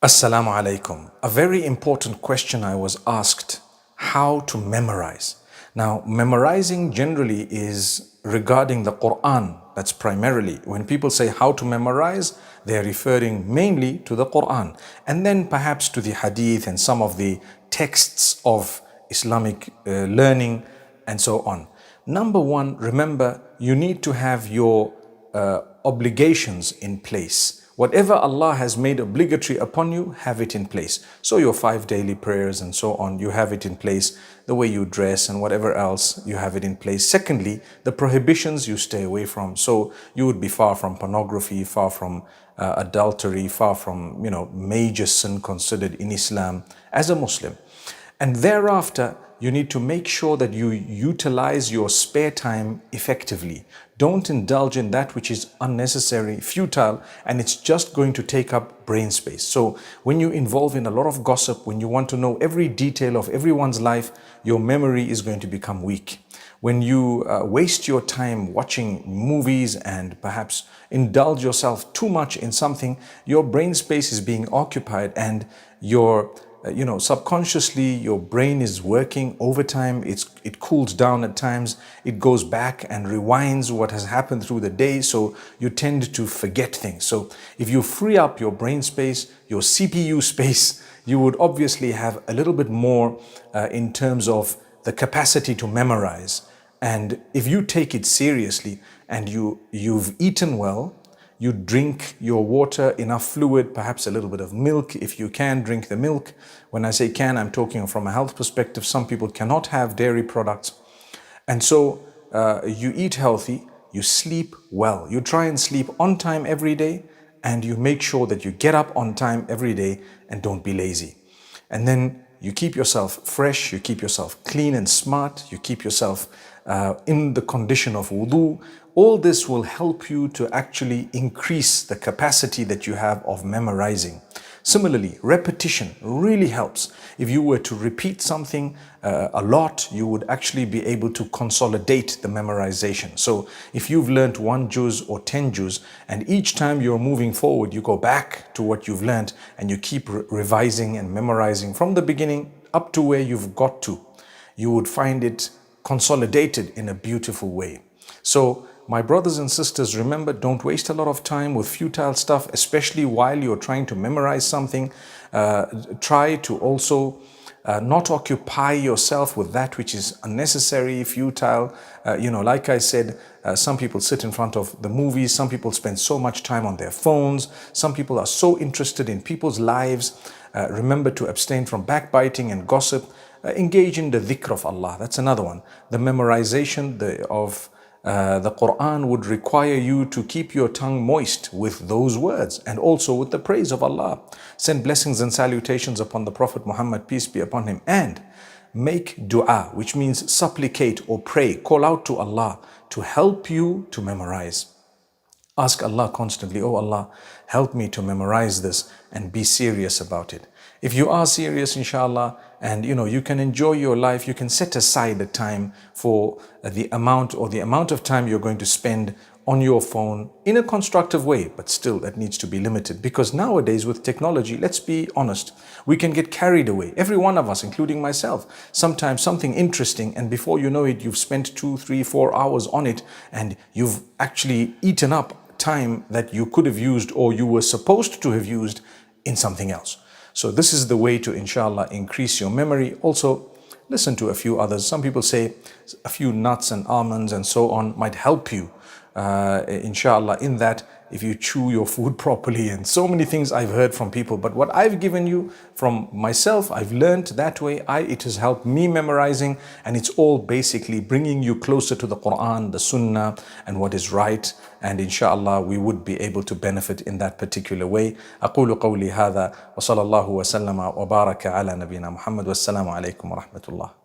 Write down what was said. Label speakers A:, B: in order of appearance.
A: Assalamu alaikum. A very important question I was asked: how to memorize. Now, memorizing generally is regarding the Quran. That's primarily. When people say how to memorize, they're referring mainly to the Quran and then perhaps to the Hadith and some of the texts of Islamic learning and so on. Number one, remember, you need to have your obligations in place. Whatever Allah has made obligatory upon you, have it in place. So your 5 daily prayers and so on, you have it in place. The way you dress and whatever else, you have it in place. Secondly, the prohibitions you stay away from. So you would be far from pornography, far from adultery, far from, major sin considered in Islam as a Muslim. And thereafter, you need to make sure that you utilize your spare time effectively. Don't indulge in that which is unnecessary, futile, and it's just going to take up brain space. So when you involve in a lot of gossip, when you want to know every detail of everyone's life, your memory is going to become weak. When you waste your time watching movies and perhaps indulge yourself too much in something, your brain space is being occupied and your subconsciously your brain is working overtime. It cools down at times. It goes back and rewinds what has happened through the day. So you tend to forget things. So if you free up your brain space, your CPU space, you would obviously have a little bit more in terms of the capacity to memorize. And if you take it seriously and you've eaten well, you drink your water, enough fluid, perhaps a little bit of milk. If you can, drink the milk. When I say can, I'm talking from a health perspective. Some people cannot have dairy products. And so you eat healthy, you sleep well. You try and sleep on time every day, and you make sure that you get up on time every day and don't be lazy. And then you keep yourself fresh, you keep yourself clean and smart, you keep yourself in the condition of wudu. All this will help you to actually increase the capacity that you have of memorizing. Similarly, repetition really helps. If you were to repeat something a lot, you would actually be able to consolidate the memorization. So if you've learned 1 juz or 10 juz, and each time you're moving forward, you go back to what you've learned and you keep revising and memorizing from the beginning up to where you've got to, you would find it consolidated in a beautiful way. So my brothers and sisters, remember, don't waste a lot of time with futile stuff, especially while you're trying to memorize something. Try to also not occupy yourself with that which is unnecessary, futile. Like I said, some people sit in front of the movies. Some people spend so much time on their phones. Some people are so interested in people's lives. Remember to abstain from backbiting and gossip. Engage in the dhikr of Allah. That's another one. The memorization of the Quran would require you to keep your tongue moist with those words and also with the praise of Allah. Send blessings and salutations upon the Prophet Muhammad, peace be upon him, and make dua, which means supplicate or pray, call out to Allah to help you to memorize. Ask Allah constantly, oh Allah, help me to memorize this, and be serious about it. If you are serious, inshallah, and you can enjoy your life, you can set aside the time for the amount of time you're going to spend on your phone in a constructive way, but still that needs to be limited, because nowadays with technology, let's be honest, we can get carried away. Every one of us, including myself, sometimes something interesting, and before you know it, you've spent 2, 3, 4 hours on it, and you've actually eaten up time that you could have used or you were supposed to have used in something else. So this is the way to, inshallah, increase your memory. Also, listen to a few others. Some people say a few nuts and almonds and so on might help you, inshallah, in that if you chew your food properly, and so many things I've heard from people. But what I've given you from myself, I've learned that way. It has helped me memorizing, and it's all basically bringing you closer to the Quran, the Sunnah, and what is right. And inshallah, we would be able to benefit in that particular way. أقول قولي هذا وصلى الله وسلم وبارك على نبينا محمد والسلام عليكم ورحمة الله.